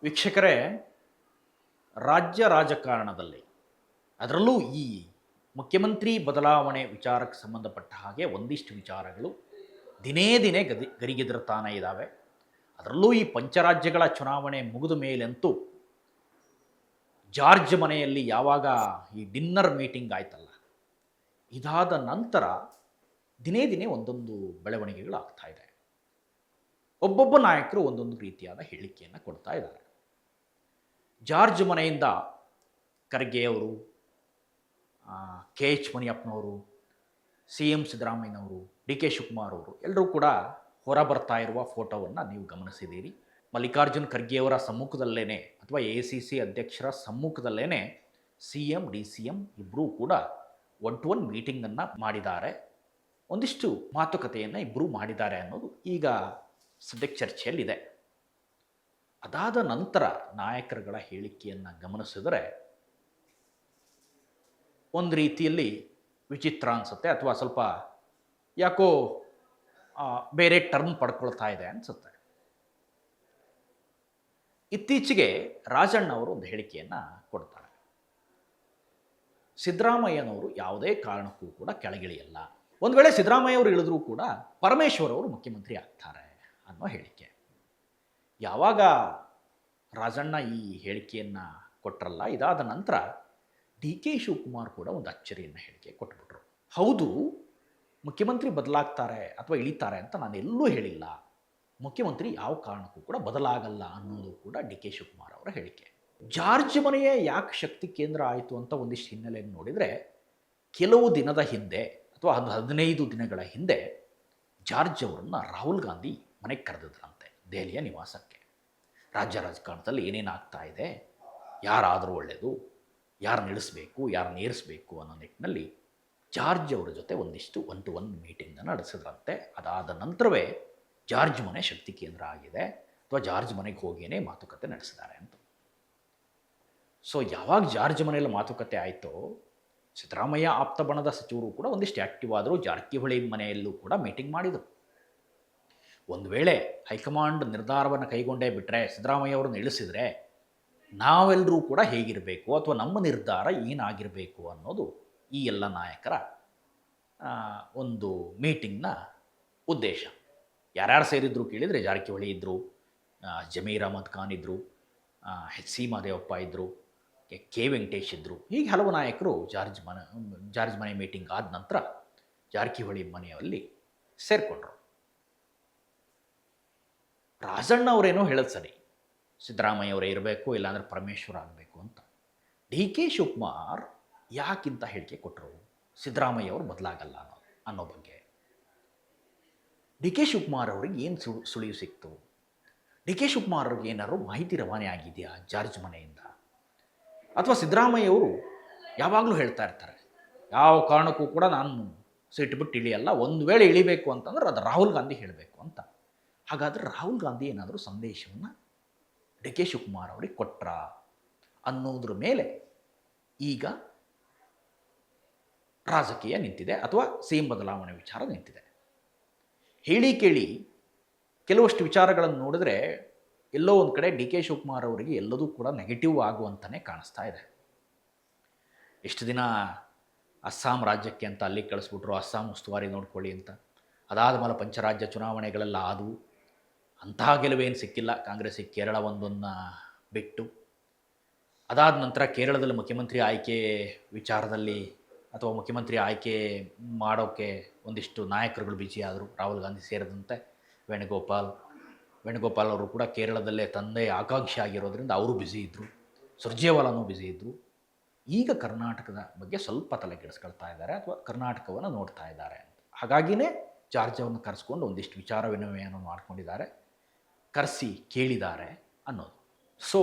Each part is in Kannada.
ವೀಕ್ಷಕರೇ, ರಾಜ್ಯ ರಾಜಕಾರಣದಲ್ಲಿ ಅದರಲ್ಲೂ ಈ ಮುಖ್ಯಮಂತ್ರಿ ಬದಲಾವಣೆ ವಿಚಾರಕ್ಕೆ ಸಂಬಂಧಪಟ್ಟ ಹಾಗೆ ಒಂದಿಷ್ಟು ವಿಚಾರಗಳು ದಿನೇ ದಿನೇ ಗರಿಗೆದರ್ತಾನೆ ಇದ್ದಾವೆ. ಅದರಲ್ಲೂ ಈ ಪಂಚರಾಜ್ಯಗಳ ಚುನಾವಣೆ ಮುಗಿದ ಮೇಲಂತೂ ಜಾರ್ಜ್ ಮನೆಯಲ್ಲಿ ಯಾವಾಗ ಈ ಡಿನ್ನರ್ ಮೀಟಿಂಗ್ ಆಯ್ತಲ್ಲ, ಇದಾದ ನಂತರ ದಿನೇ ದಿನೇ ಒಂದೊಂದು ಬೆಳವಣಿಗೆಗಳಾಗ್ತಾ ಇದೆ. ಒಬ್ಬೊಬ್ಬ ನಾಯಕರು ಒಂದೊಂದು ರೀತಿಯಾದ ಹೇಳಿಕೆಯನ್ನು ಕೊಡ್ತಾ ಇದ್ದಾರೆ. ಜಾರ್ಜ್ ಮನೆಯಿಂದ ಖರ್ಗೆ ಅವರು, ಕೆ ಎಚ್ ಮುನಿಯಪ್ಪನವರು, ಸಿ ಎಂ ಸಿದ್ದರಾಮಯ್ಯನವರು, ಡಿ ಕೆ ಶಿವಕುಮಾರ್ ಅವರು ಎಲ್ಲರೂ ಕೂಡ ಹೊರ ಬರ್ತಾ ಇರುವ ಫೋಟೋವನ್ನು ನೀವು ಗಮನಿಸಿದ್ದೀರಿ. ಮಲ್ಲಿಕಾರ್ಜುನ್ ಖರ್ಗೆಯವರ ಸಮ್ಮುಖದಲ್ಲೇ ಅಥವಾ ಎ ಸಿ ಸಿ ಅಧ್ಯಕ್ಷರ ಸಮ್ಮುಖದಲ್ಲೇ C M D C M ಇಬ್ಬರೂ ಕೂಡ ಒನ್ ಟು ಒನ್ ಮೀಟಿಂಗನ್ನು ಮಾಡಿದ್ದಾರೆ. ಒಂದಿಷ್ಟು ಮಾತುಕತೆಯನ್ನು ಇಬ್ಬರೂ ಮಾಡಿದ್ದಾರೆ ಅನ್ನೋದು ಈಗ ಸದ್ಯಕ್ಕೆ ಚರ್ಚೆಯಲ್ಲಿದೆ. ಅದಾದ ನಂತರ ನಾಯಕರುಗಳ ಹೇಳಿಕೆಯನ್ನು ಗಮನಿಸಿದರೆ ಒಂದು ರೀತಿಯಲ್ಲಿ ವಿಚಿತ್ರ ಅನಿಸುತ್ತೆ, ಅಥವಾ ಸ್ವಲ್ಪ ಯಾಕೋ ಬೇರೆ ಟರ್ಮ್ ಪಡ್ಕೊಳ್ತಾ ಇದೆ ಅನಿಸುತ್ತೆ. ಇತ್ತೀಚೆಗೆ ರಾಜಣ್ಣವರು ಒಂದು ಹೇಳಿಕೆಯನ್ನು ಕೊಡ್ತಾರೆ. ಸಿದ್ದರಾಮಯ್ಯನವರು ಯಾವುದೇ ಕಾರಣಕ್ಕೂ ಕೂಡ ಕೆಳಗಿಳಿಯಲ್ಲ, ಒಂದು ವೇಳೆ ಸಿದ್ದರಾಮಯ್ಯವರು ಇಳಿದ್ರೂ ಕೂಡ ಪರಮೇಶ್ವರ್ ಅವರು ಮುಖ್ಯಮಂತ್ರಿ ಆಗ್ತಾರೆ ಅನ್ನೋ ಹೇಳಿಕೆ. ಯಾವಾಗ ರಾಜಣ್ಣ ಈ ಹೇಳಿಕೆಯನ್ನು ಕೊಟ್ಟರಲ್ಲ, ಇದಾದ ನಂತರ ಡಿ ಕೆ ಶಿವಕುಮಾರ್ ಕೂಡ ಒಂದು ಅಚ್ಚರಿಯನ್ನು ಹೇಳಿಕೆ ಕೊಟ್ಬಿಟ್ರು. ಹೌದು, ಮುಖ್ಯಮಂತ್ರಿ ಬದಲಾಗ್ತಾರೆ ಅಥವಾ ಇಳಿತಾರೆ ಅಂತ ನಾನು ಎಲ್ಲೂ ಹೇಳಿಲ್ಲ, ಮುಖ್ಯಮಂತ್ರಿ ಯಾವ ಕಾರಣಕ್ಕೂ ಕೂಡ ಬದಲಾಗಲ್ಲ ಅನ್ನೋದು ಕೂಡ ಡಿ ಕೆ ಶಿವಕುಮಾರ್ ಅವರ ಹೇಳಿಕೆ. ಜಾರ್ಜ್ ಮನೆಯೇ ಯಾಕೆ ಶಕ್ತಿ ಕೇಂದ್ರ ಆಯಿತು ಅಂತ ಒಂದಿಷ್ಟು ಹಿನ್ನೆಲೆಯನ್ನು ನೋಡಿದರೆ, ಕೆಲವು ದಿನದ ಹಿಂದೆ ಅಥವಾ 15 ದಿನಗಳ ಹಿಂದೆ ಜಾರ್ಜ್ ಅವರನ್ನು ರಾಹುಲ್ ಗಾಂಧಿ ಮನೆಗೆ ಕರೆದಿದ್ರಂತೆ, ದೆಹಲಿಯ ನಿವಾಸಕ್ಕೆ. ರಾಜ್ಯ ರಾಜಕಾರಣದಲ್ಲಿ ಏನೇನಾಗ್ತಾ ಇದೆ, ಯಾರಾದರೂ ಒಳ್ಳೆಯದು, ಯಾರು ನಿಲ್ಲಿಸಬೇಕು, ಯಾರು ನೇರಿಸಬೇಕು ಅನ್ನೋ ನಿಟ್ಟಿನಲ್ಲಿ ಜಾರ್ಜ್ ಅವರ ಜೊತೆ ಒಂದಿಷ್ಟು ಒನ್ ಟು ಒನ್ ಮೀಟಿಂಗನ್ನು ನಡೆಸಿದ್ರಂತೆ. ಅದಾದ ನಂತರವೇ ಜಾರ್ಜ್ ಮನೆ ಶಕ್ತಿ ಕೇಂದ್ರ ಆಗಿದೆ, ಅಥವಾ ಜಾರ್ಜ್ ಮನೆಗೆ ಹೋಗಿಯೇ ಮಾತುಕತೆ ನಡೆಸಿದ್ದಾರೆ ಅಂತ. ಸೊ ಯಾವಾಗ ಜಾರ್ಜ್ ಮನೆಯಲ್ಲಿ ಮಾತುಕತೆ ಆಯಿತೋ, ಸಿದ್ದರಾಮಯ್ಯ ಆಪ್ತ ಬಣದ ಸಚಿವರು ಕೂಡ ಒಂದಿಷ್ಟು ಆ್ಯಕ್ಟಿವ್ ಆದರು. ಜಾರಕಿಹೊಳಿ ಮನೆಯಲ್ಲೂ ಕೂಡ ಮೀಟಿಂಗ್ ಮಾಡಿದರು. ಒಂದು ವೇಳೆ ಹೈಕಮಾಂಡ್ ನಿರ್ಧಾರವನ್ನು ಕೈಗೊಂಡೇ ಬಿಟ್ಟರೆ, ಸಿದ್ದರಾಮಯ್ಯ ಅವರನ್ನು ಇಳಿಸಿದರೆ ನಾವೆಲ್ಲರೂ ಕೂಡ ಹೇಗಿರಬೇಕು ಅಥವಾ ನಮ್ಮ ನಿರ್ಧಾರ ಏನಾಗಿರಬೇಕು ಅನ್ನೋದು ಈ ಎಲ್ಲ ನಾಯಕರ ಒಂದು ಮೀಟಿಂಗ್ನ ಉದ್ದೇಶ. ಯಾರ್ಯಾರು ಸೇರಿದ್ರು ಕೇಳಿದರೆ ಜಾರಕಿಹೊಳಿ ಇದ್ದರು, ಜಮೀರ್ ಅಹಮದ್ ಖಾನ್ ಇದ್ದರು, ಎಚ್ ಸಿ ಮಹದೇವಪ್ಪ ಇದ್ದರು, ಕೆ ವೆಂಕಟೇಶ್ ಇದ್ದರು. ಹೀಗೆ ಹಲವು ನಾಯಕರು ಜಾರ್ಜ್ ಮನೆ ಮೀಟಿಂಗ್ ಆದ ನಂತರ ಜಾರಕಿಹೊಳಿ ಮನೆಯಲ್ಲಿ ಸೇರಿಕೊಂಡ್ರು. ರಾಜಣ್ಣ ಅವರೇನೋ ಹೇಳೋದು ಸರಿ, ಸಿದ್ದರಾಮಯ್ಯ ಅವರೇ ಇರಬೇಕು, ಇಲ್ಲಾಂದರೆ ಪರಮೇಶ್ವರ ಆಗಬೇಕು ಅಂತ. ಡಿ ಕೆ ಶಿವಕುಮಾರ್ ಯಾಕಿಂತ ಹೇಳಿಕೆ ಕೊಟ್ಟರು, ಸಿದ್ದರಾಮಯ್ಯ ಅವರು ಬದಲಾಗಲ್ಲ ಅನ್ನೋ ಬಗ್ಗೆ. ಡಿ ಕೆ ಶಿವಕುಮಾರ್ ಅವ್ರಿಗೆ ಏನು ಸುಳಿವು ಸಿಕ್ತು? ಡಿ ಕೆ ಶಿವಕುಮಾರ್ ಅವ್ರಿಗೆ ಏನಾದ್ರು ಮಾಹಿತಿ ರವಾನೆ ಆಗಿದೆಯಾ ಜಾರ್ಜ್ ಮನೆಯಿಂದ? ಅಥವಾ ಸಿದ್ದರಾಮಯ್ಯ ಅವರು ಯಾವಾಗಲೂ ಹೇಳ್ತಾ ಇರ್ತಾರೆ, ಯಾವ ಕಾರಣಕ್ಕೂ ಕೂಡ ನಾನು ಸಿಟ್ಟು ಬಿಟ್ಟು ಇಳಿಯಲ್ಲ, ಒಂದು ವೇಳೆ ಇಳಿಬೇಕು ಅಂತಂದ್ರೆ ಅದು ರಾಹುಲ್ ಗಾಂಧಿ ಹೇಳಬೇಕು ಅಂತ. ಹಾಗಾದರೆ ರಾಹುಲ್ ಗಾಂಧಿ ಏನಾದರೂ ಸಂದೇಶವನ್ನು ಡಿ ಕೆ ಶಿವಕುಮಾರ್ ಅವರಿಗೆ ಕೊಟ್ರಾ ಅನ್ನೋದ್ರ ಮೇಲೆ ಈಗ ರಾಜಕೀಯ ನಿಂತಿದೆ, ಅಥವಾ ಸಿಎಂ ಬದಲಾವಣೆ ವಿಚಾರ ನಿಂತಿದೆ. ಹೇಳಿ ಕೇಳಿ ಕೆಲವಷ್ಟು ವಿಚಾರಗಳನ್ನು ನೋಡಿದ್ರೆ ಎಲ್ಲೋ ಒಂದು ಕಡೆ ಡಿ ಕೆ ಶಿವಕುಮಾರ್ ಅವರಿಗೆ ಎಲ್ಲದೂ ಕೂಡ ನೆಗೆಟಿವ್ ಆಗುವಂತಲೇ ಕಾಣಿಸ್ತಾ ಇದೆ. ಎಷ್ಟು ದಿನ ಅಸ್ಸಾಂ ರಾಜ್ಯಕ್ಕೆ ಅಂತ ಅಲ್ಲಿ ಕಳಿಸ್ಬಿಟ್ರು, ಅಸ್ಸಾಂ ಉಸ್ತುವಾರಿ ನೋಡ್ಕೊಳ್ಳಿ ಅಂತ. ಅದಾದ ಮೇಲೆ ಪಂಚರಾಜ್ಯ ಚುನಾವಣೆಗಳೆಲ್ಲ ಆದವು, ಅಂತಹ ಗೆಲುವೇನು ಸಿಕ್ಕಿಲ್ಲ ಕಾಂಗ್ರೆಸ್ಸಿಗೆ, ಕೇರಳ ಒಂದನ್ನು ಬಿಟ್ಟು. ಅದಾದ ನಂತರ ಕೇರಳದಲ್ಲಿ ಮುಖ್ಯಮಂತ್ರಿ ಆಯ್ಕೆ ವಿಚಾರದಲ್ಲಿ ಅಥವಾ ಮುಖ್ಯಮಂತ್ರಿ ಆಯ್ಕೆ ಮಾಡೋಕ್ಕೆ ಒಂದಿಷ್ಟು ನಾಯಕರುಗಳು ಬಿಜಿ ಆದರು, ರಾಹುಲ್ ಗಾಂಧಿ ಸೇರಿದಂತೆ. ವೇಣುಗೋಪಾಲ್ ಅವರು ಕೂಡ ಕೇರಳದಲ್ಲೇ ತಂದೆ ಆಕಾಂಕ್ಷಿ ಆಗಿರೋದ್ರಿಂದ ಅವರು ಬ್ಯುಸಿ ಇದ್ದರು. ಸುರ್ಜೇವಾಲಾನೂ ಬ್ಯುಸಿ ಇದ್ದರು. ಈಗ ಕರ್ನಾಟಕದ ಬಗ್ಗೆ ಸ್ವಲ್ಪ ತಲೆ ಕೆಡಿಸ್ಕೊಳ್ತಾ ಇದ್ದಾರೆ, ಅಥವಾ ಕರ್ನಾಟಕವನ್ನು ನೋಡ್ತಾ ಇದ್ದಾರೆ ಅಂತ. ಹಾಗಾಗಿಯೇ ಜಾರ್ಜವನ್ನು ಕರೆಸ್ಕೊಂಡು ಒಂದಿಷ್ಟು ವಿಚಾರ ವಿನಿಮಯವನ್ನು ಮಾಡ್ಕೊಂಡಿದ್ದಾರೆ, ಕರೆಸಿ ಕೇಳಿದ್ದಾರೆ ಅನ್ನೋದು. ಸೊ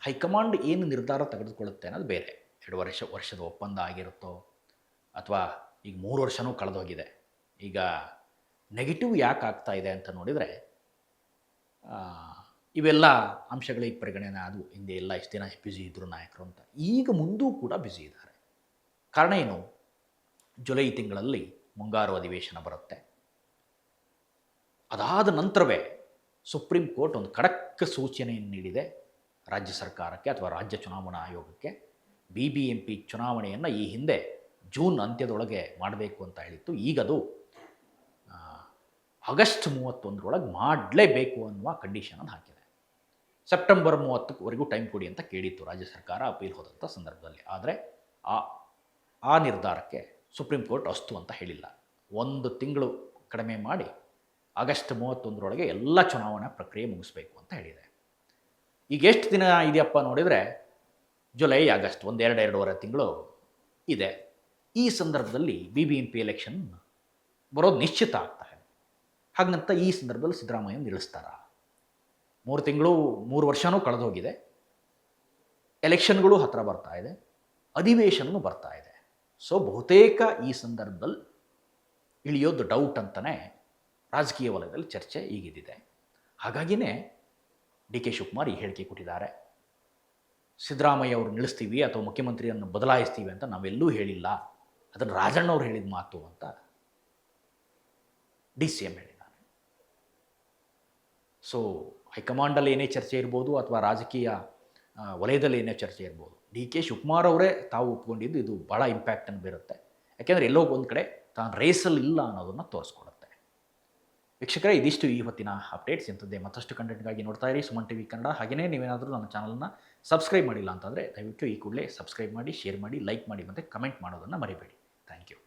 ಹೈಕಮಾಂಡ್ ಏನು ನಿರ್ಧಾರ ತೆಗೆದುಕೊಳ್ಳುತ್ತೆ ಅನ್ನೋದು ಬೇರೆ. 2 ವರ್ಷದ ಒಪ್ಪಂದ ಆಗಿರುತ್ತೋ, ಅಥವಾ ಈಗ 3 ವರ್ಷವೂ ಕಳೆದೋಗಿದೆ. ಈಗ ನೆಗೆಟಿವ್ ಯಾಕೆ ಆಗ್ತಾ ಇದೆ ಅಂತ ನೋಡಿದರೆ, ಇವೆಲ್ಲ ಅಂಶಗಳಿಗೆ ಪರಿಗಣನೆ ಅದು. ಹಿಂದೆ ಎಲ್ಲ ಇಷ್ಟು ದಿನ ಬ್ಯುಸಿ ಇದ್ದರು ನಾಯಕರು ಅಂತ, ಈಗ ಮುಂದೂ ಕೂಡ ಬ್ಯುಸಿ ಇದ್ದಾರೆ. ಕಾರಣ ಏನು? ಜುಲೈ ತಿಂಗಳಲ್ಲಿ ಮುಂಗಾರು ಅಧಿವೇಶನ ಬರುತ್ತೆ. ಅದಾದ ನಂತರವೇ ಸುಪ್ರೀಂ ಕೋರ್ಟ್ ಒಂದು ಖಡಕ್ ಖಡಕ್ ಸೂಚನೆಯನ್ನು ನೀಡಿದೆ ರಾಜ್ಯ ಸರ್ಕಾರಕ್ಕೆ ಅಥವಾ ರಾಜ್ಯ ಚುನಾವಣಾ ಆಯೋಗಕ್ಕೆ. BBMP ಚುನಾವಣೆಯನ್ನು ಈ ಹಿಂದೆ ಜೂನ್ ಅಂತ್ಯದೊಳಗೆ ಮಾಡಬೇಕು ಅಂತ ಹೇಳಿತ್ತು. ಈಗದು ಆಗಸ್ಟ್ 31ರೊಳಗೆ ಮಾಡಲೇಬೇಕು ಅನ್ನುವ ಕಂಡೀಷನನ್ನು ಹಾಕಿದೆ. ಸೆಪ್ಟೆಂಬರ್ 30ವರೆಗೂ ಟೈಮ್ ಕೊಡಿ ಅಂತ ಕೇಳಿತ್ತು ರಾಜ್ಯ ಸರ್ಕಾರ ಅಪೀಲ್ ಹೋದಂಥ ಸಂದರ್ಭದಲ್ಲಿ. ಆದರೆ ಆ ನಿರ್ಧಾರಕ್ಕೆ ಸುಪ್ರೀಂ ಕೋರ್ಟ್ ಅಸ್ತು ಅಂತ ಹೇಳಿಲ್ಲ. 1 ತಿಂಗಳು ಕಡಿಮೆ ಮಾಡಿ ಆಗಸ್ಟ್ 31ರೊಳಗೆ ಎಲ್ಲ ಚುನಾವಣಾ ಪ್ರಕ್ರಿಯೆ ಮುಗಿಸ್ಬೇಕು ಅಂತ ಹೇಳಿದೆ. ಈಗ ಎಷ್ಟು ದಿನ ಇದೆಯಪ್ಪ ನೋಡಿದರೆ ಜುಲೈ, ಆಗಸ್ಟ್, 2.5 ತಿಂಗಳು ಇದೆ. ಈ ಸಂದರ್ಭದಲ್ಲಿ BBMP ಎಲೆಕ್ಷನ್ ಬರೋದು ನಿಶ್ಚಿತ ಆಗ್ತಾ ಇದೆ. ಹಾಗಂತ ಈ ಸಂದರ್ಭದಲ್ಲಿ ಸಿದ್ದರಾಮಯ್ಯ ನಿಲ್ಲಿಸ್ತಾರ? 3 ವರ್ಷವೂ ಕಳೆದು ಹೋಗಿದೆ, ಎಲೆಕ್ಷನ್ಗಳು ಹತ್ತಿರ ಬರ್ತಾ ಇದೆ, ಅಧಿವೇಶನವೂ ಬರ್ತಾ ಇದೆ. ಸೊ ಬಹುತೇಕ ಈ ಸಂದರ್ಭದಲ್ಲಿ ಇಳಿಯೋದು ಡೌಟ್ ಅಂತಲೇ ರಾಜಕೀಯ ವಲಯದಲ್ಲಿ ಚರ್ಚೆ ಈಗಿದ್ದಿದೆ. ಹಾಗಾಗಿಯೇ DK ಶಿವಕುಮಾರ್ ಈ ಹೇಳಿಕೆ ಕೊಟ್ಟಿದ್ದಾರೆ. ಸಿದ್ದರಾಮಯ್ಯ ಅವರು ನಿಲ್ಲಿಸ್ತೀವಿ ಅಥವಾ ಮುಖ್ಯಮಂತ್ರಿಯನ್ನು ಬದಲಾಯಿಸ್ತೀವಿ ಅಂತ ನಾವೆಲ್ಲೂ ಹೇಳಿಲ್ಲ, ಅದನ್ನು ರಾಜಣ್ಣವ್ರು ಹೇಳಿದ ಮಾತು ಅಂತ DCM ಹೇಳಿದ್ದಾರೆ. ಸೊ ಹೈಕಮಾಂಡಲ್ಲಿ ಏನೇ ಚರ್ಚೆ ಇರ್ಬೋದು ಅಥವಾ ರಾಜಕೀಯ ವಲಯದಲ್ಲಿ ಏನೇ ಚರ್ಚೆ ಇರ್ಬೋದು, DK ಶಿವಕುಮಾರ್ ಅವರೇ ತಾವು ಒಪ್ಕೊಂಡಿದ್ದು ಇದು ಭಾಳ ಇಂಪ್ಯಾಕ್ಟನ್ನು ಬೀರುತ್ತೆ. ಯಾಕೆಂದರೆ ಎಲ್ಲೋ ಒಂದು ಕಡೆ ತಾನು ರೇಸಲ್ಲಿ ಇಲ್ಲ ಅನ್ನೋದನ್ನು ತೋರಿಸ್ಕೊಡುತ್ತೆ. ವೀಕ್ಷಕರೇ, ಇದಿಷ್ಟು ಈ ಹೊತ್ತಿನ ಅಪ್ಡೇಟ್ಸ್. ಇಂಥದ್ದೇ ಮತ್ತಷ್ಟು ಕಂಟೆಂಟ್ಗಾಗಿ ನೋಡ್ತಾ ಇರಿ ಸುಮನ್ TV ಕನ್ನಡ. ಹಾಗೆಯೇ ನೀವೇನಾದರೂ ನನ್ನ ಚಾನಲ್ನ ಸಬ್ಸ್ಕ್ರೈಬ್ ಮಾಡಿಲ್ಲ ಅಂತಂದರೆ ದಯವಿಟ್ಟು ಈ ಕೂಡಲೇ ಸಬ್ಸ್ಕ್ರೈಬ್ ಮಾಡಿ, ಶೇರ್ ಮಾಡಿ, ಲೈಕ್ ಮಾಡಿ ಮತ್ತು ಕಮೆಂಟ್ ಮಾಡೋದನ್ನು ಮರಿಬೇಡಿ. Thank you.